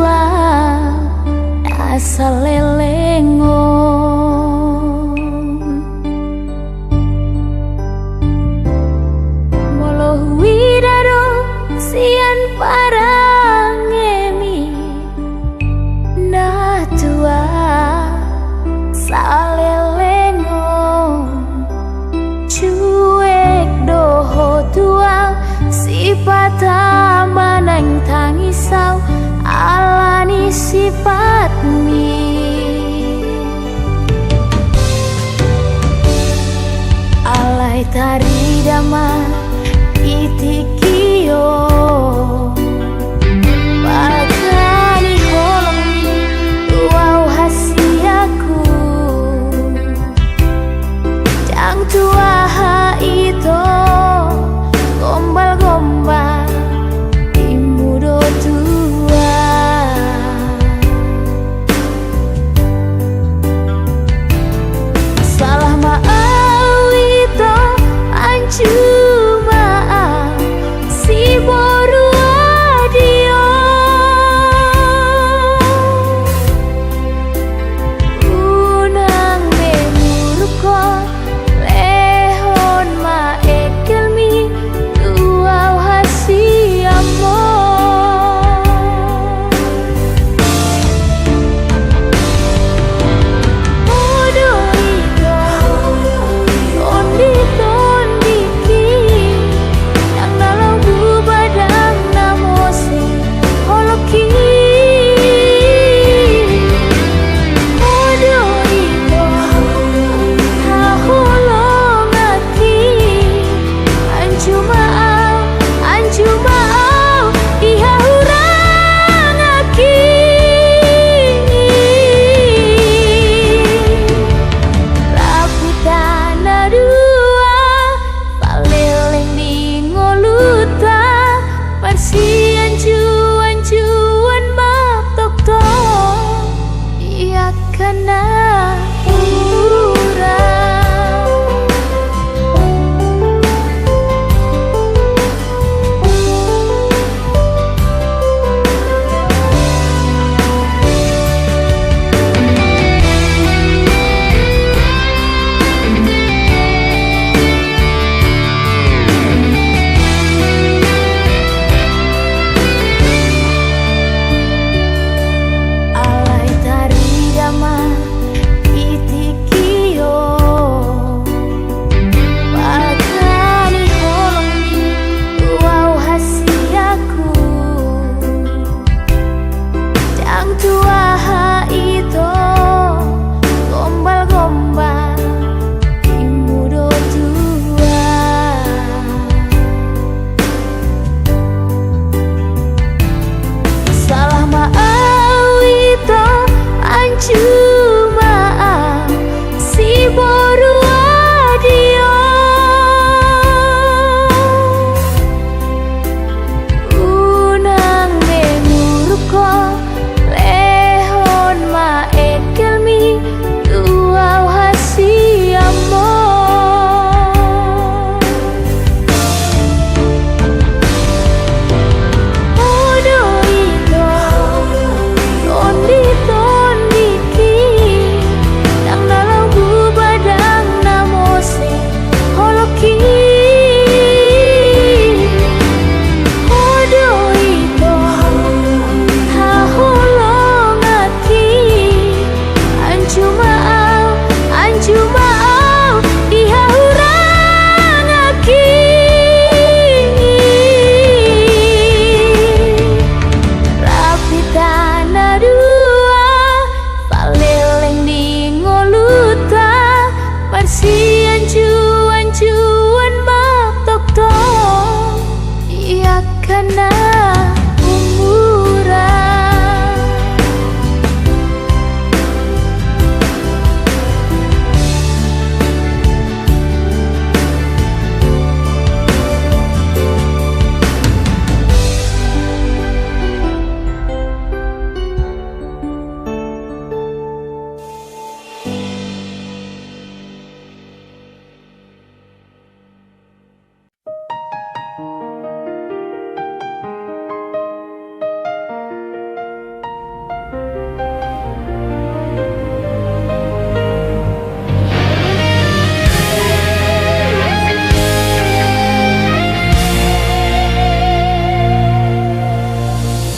tua asal lelengo molo widado sian parangemi na tua salelengo cuek doho tua sifat manang tangisau alani sifatmi alai tari dama itikio bagani kolong wow hasiaku jang tua ha itu gombal-gombal imudo tua salah maau itu ancu maaf si boy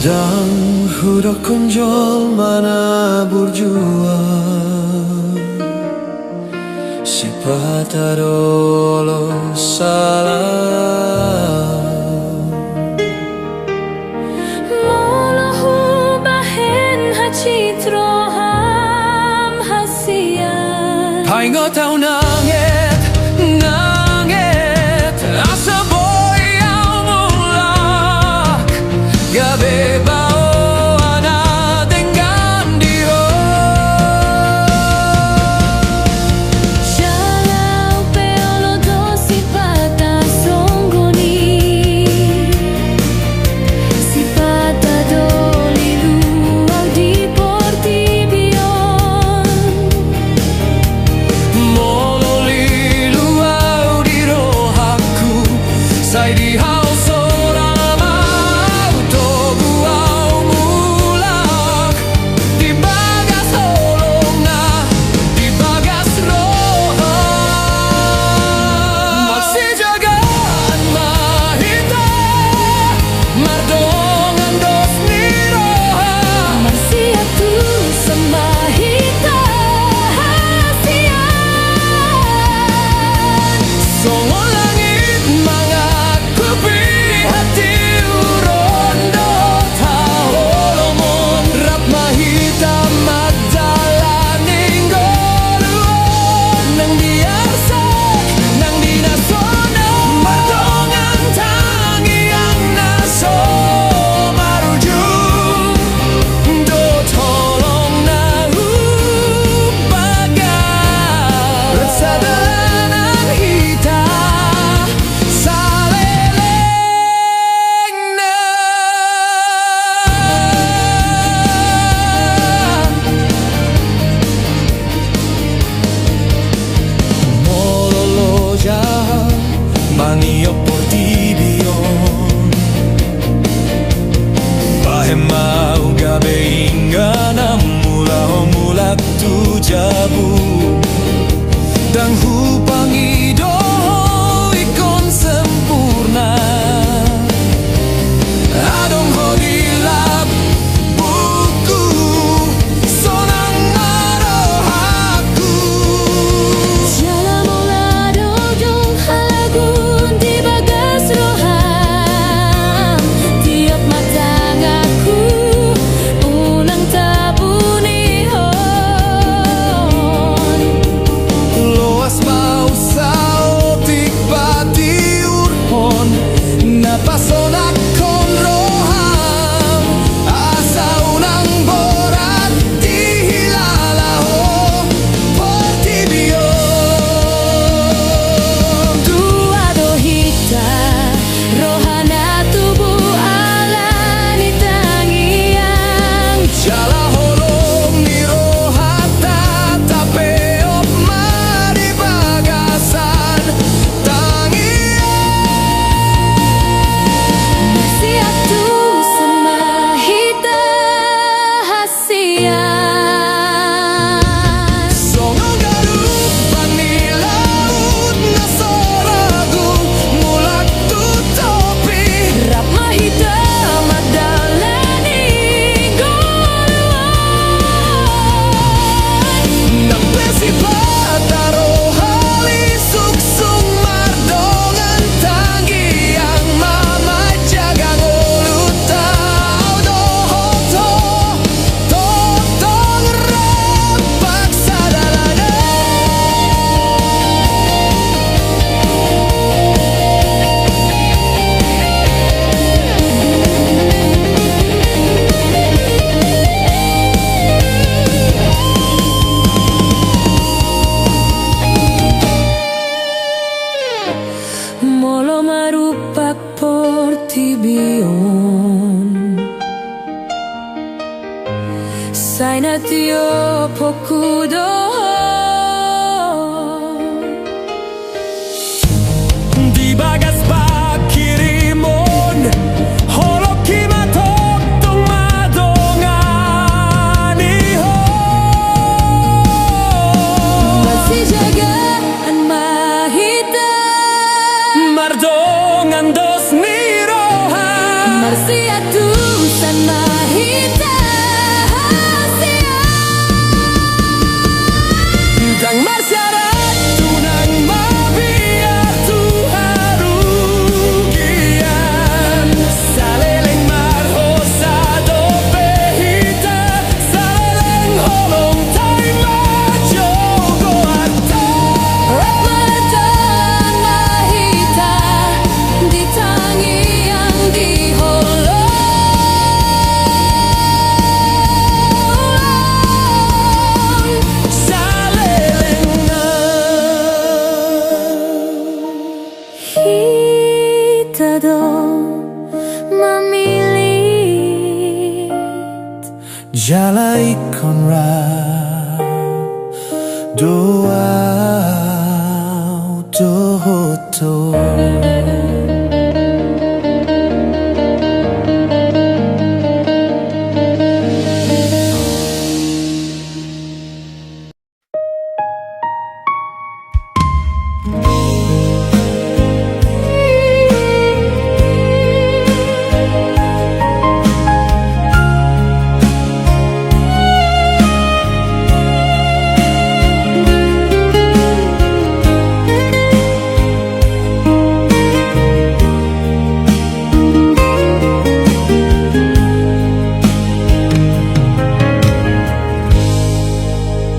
Dan hudak konjol mana berjuang sifat adolo salah Molahu bahen hacitro ham hasian Hai ngô tao nanget nanget asa boy au mulak gabe bao ana dengan dia Shalau peolo dosi pata songgoni Sipata dolilu au di portibion Molo lilu au di rohaku sai di hau seorang auto buau mulak di bagas holongna di bagas roha masih jagaan mahita mardongan dos ni roha Masih atu sama hita hasian songo langit mangaku pi hati urondo taholomon rap mahita madalaning goluon nang diarsak nang dinasona mardongan tangi ang naso marujung do tolong na bagas bersadanan hita saleleng na mololoja manio portibion bahemau gabe ingana mula mulak tu jabu dan hupangi doh ikon sempurna adong hodilap buku sonang arohaku Jalan molado jong halagun di bagas roham Tiap matang aku unang tabunihon loas mau sautik pati urhon napasonak kon roham asa unang borat di hilalaho portibion Dua dohita rohana tubuh alani tangiang jala holong ni rohata tapeop mari bagasan tangian Masih atu sama hita hasian songo garup bani laut na soragu mulak tu topi Rap mahita madalani goluan nang bersifat tarohali suksung mardongan tanggi yang mama jaga ngulut tau dohoto totong rapak sadalana Molo marupak portibion Saina tio pokudo di bagas pakirimon holok kimatok tong madongan iho Masih jagaan mahita mardongan dos ni roha Marsia Tusan Mahita Hasia Dang marsyarat tunang mabiar tuharugian Saleleng marhosa dope hita Saleleng holong taima jogo atta Ratmatan Mahita Ditangi yang diholong Kita dong memilit Jalai konra doa dohoto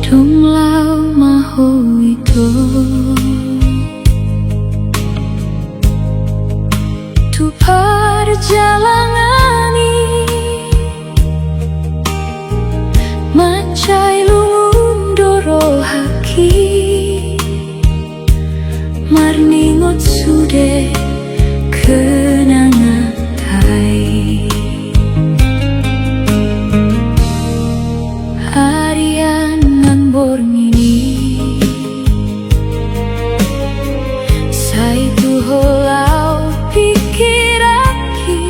Dong lau maho itu Tu perjalangani Mancai lundoro haki Marningot sude kenangan tai Harian ngan borngini Sai tu holau pikir aki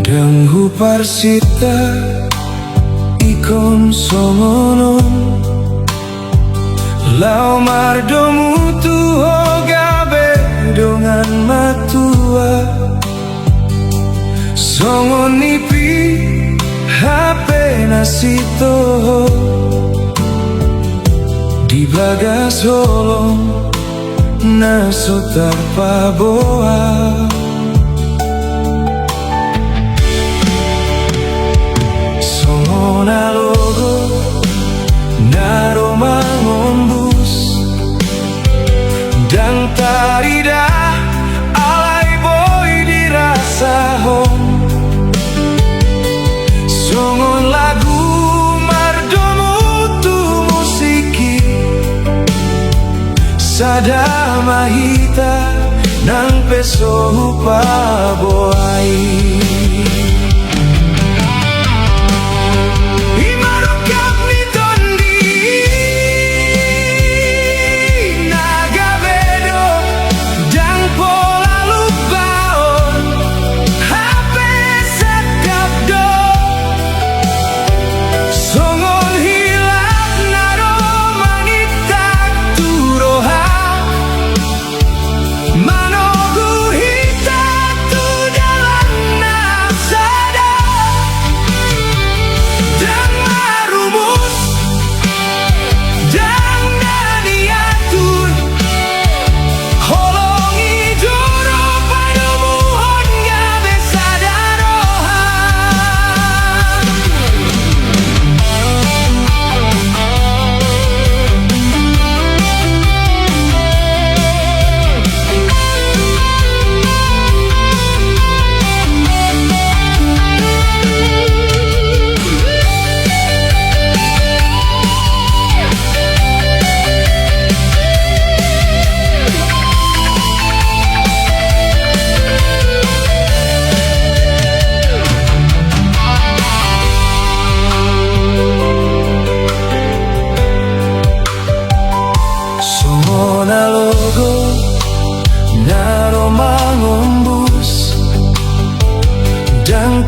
Denghu parsita ikon songonon lau mardomu tuho gabe dongan matua songon nipi hape nasito di bagas holong naso tanpa boa songon logo naro mangon bus dan tarida alai boy dirasa hong songon lagu mardomu tu musiki sada mahita nang peso pa boai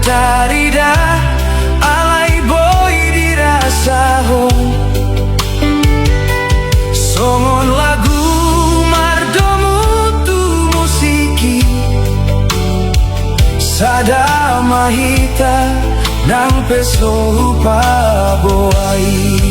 tarida alai boy dirasa hong songon lagu mardomu tu musiki sada mahita nang peso pa boai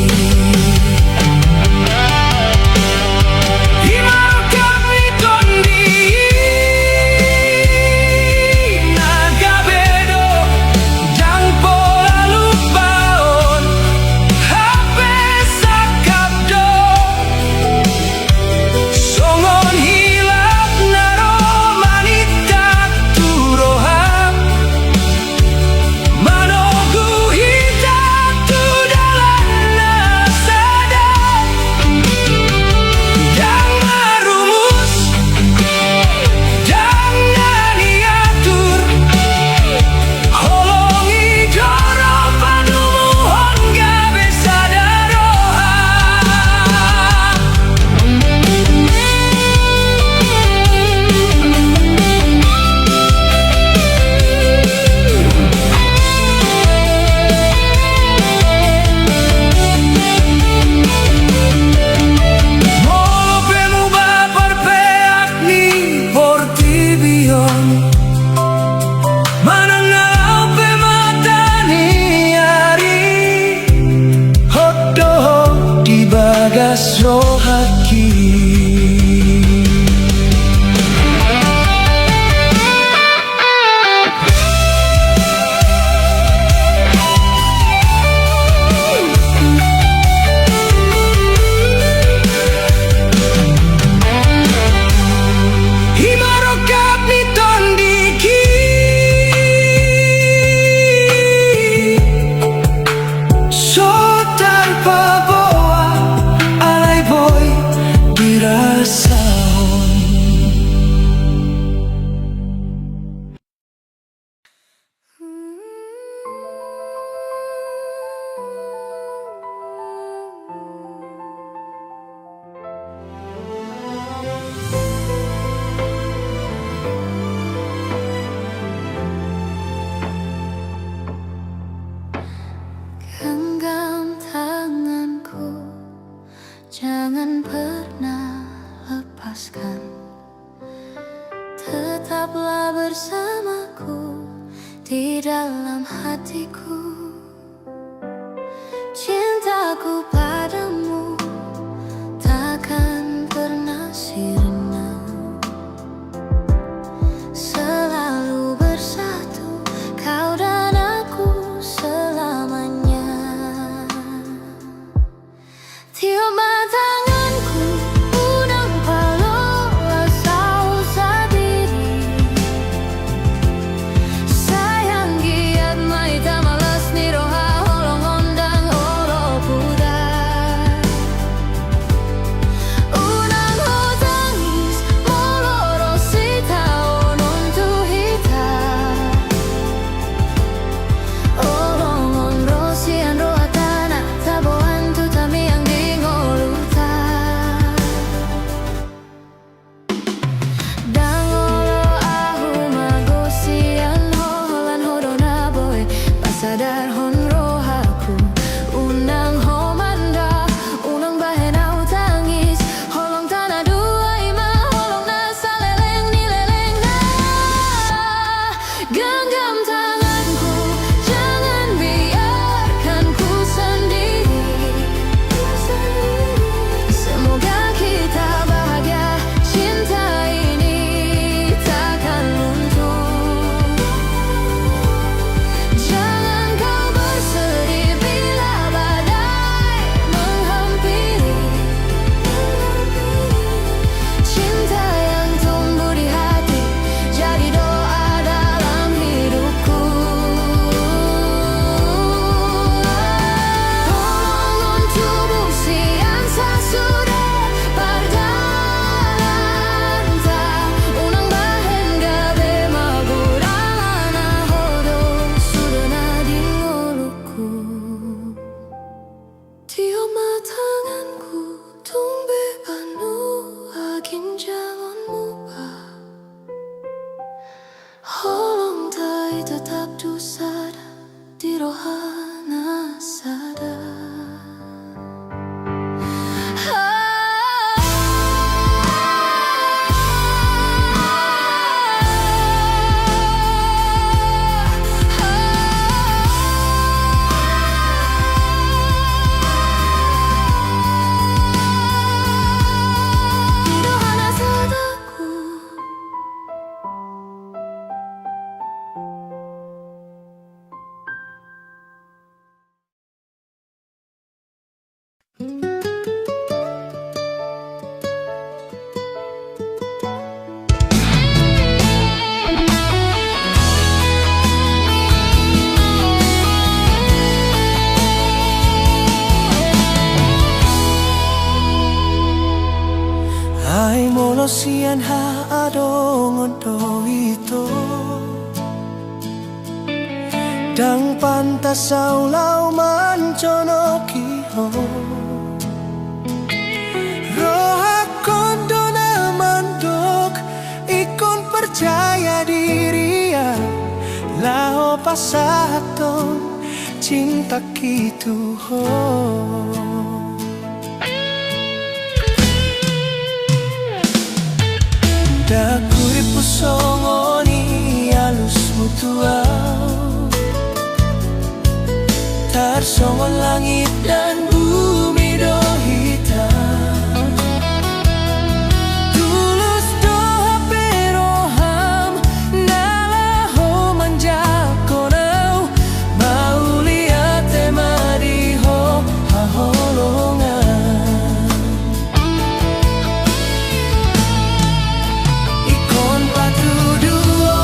bersamaku di dalam hatiku. Cintaku padamu takkan pernah sirna, selalu bersatu kau dan aku selamanya. Tiup tanganku, unang palola sausa diri. Sayang giat mai tamalas ni roha holong ondang olo buda. Unang ho tangis moloro sita onon tu hita. Olong on rosian roha tanah taboan tu tamiang dingoluta. Dangolo ahu magosian holan hodona boy pasadar hon rohaku. Unang ho manda unang bahenau tangis holong tanah dua ima holong nasa leleng ni leleng na. Genggam tanganku, jangan biarkan ku sendiri. Semoga kita bahagia, cinta ini takkan luntur. Jangan kau bersedih bila badai menghampiri. Cinta yang tumbuh di hati jadi doa dalam hidupku. Holongon tubuh siang sasude pardalanta. Unang bahen gabe magurana hodo sudana dingoluku. Tiup tanganku, tumbe panu agin jangan lupa. Holong tai tetap dusada di rohana sada. Di rohana sadaku. Ai molosian ha adong ondo ito dang pantas saulau mancono kiho. Roha kondo na mandok ikon percaya diri ya. Lao pasaton cinta kitu ho. Dakuri pusongoni alus mutuau tarsongon langit dan bumi dohita. Tulus doa peroham nalaho manjakonau mau lihat temadiho haholongan. Ikon patu duo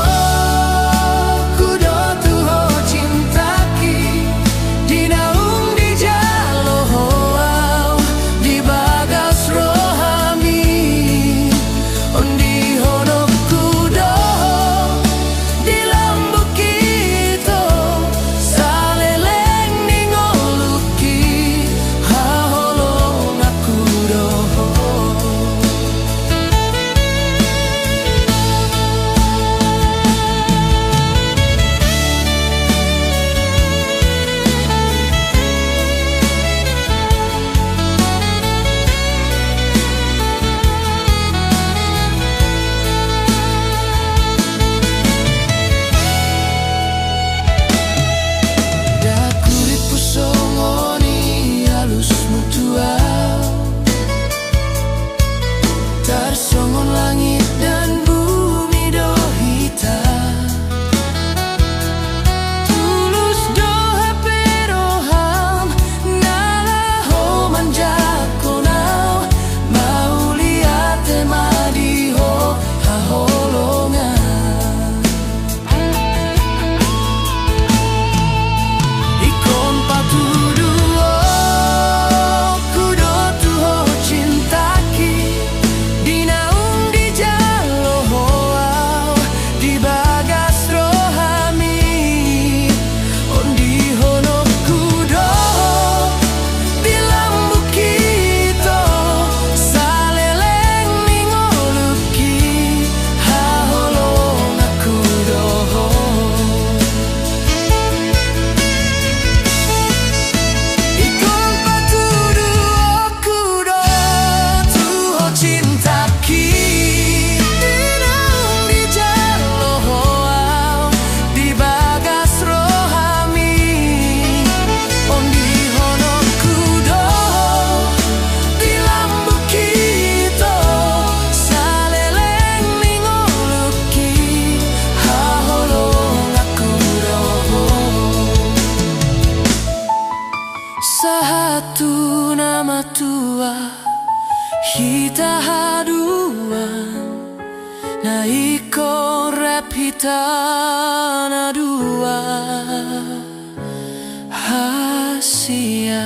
kudo tuho cintaki dinaung di tua hita haduan na iko rap hita na dua hasia.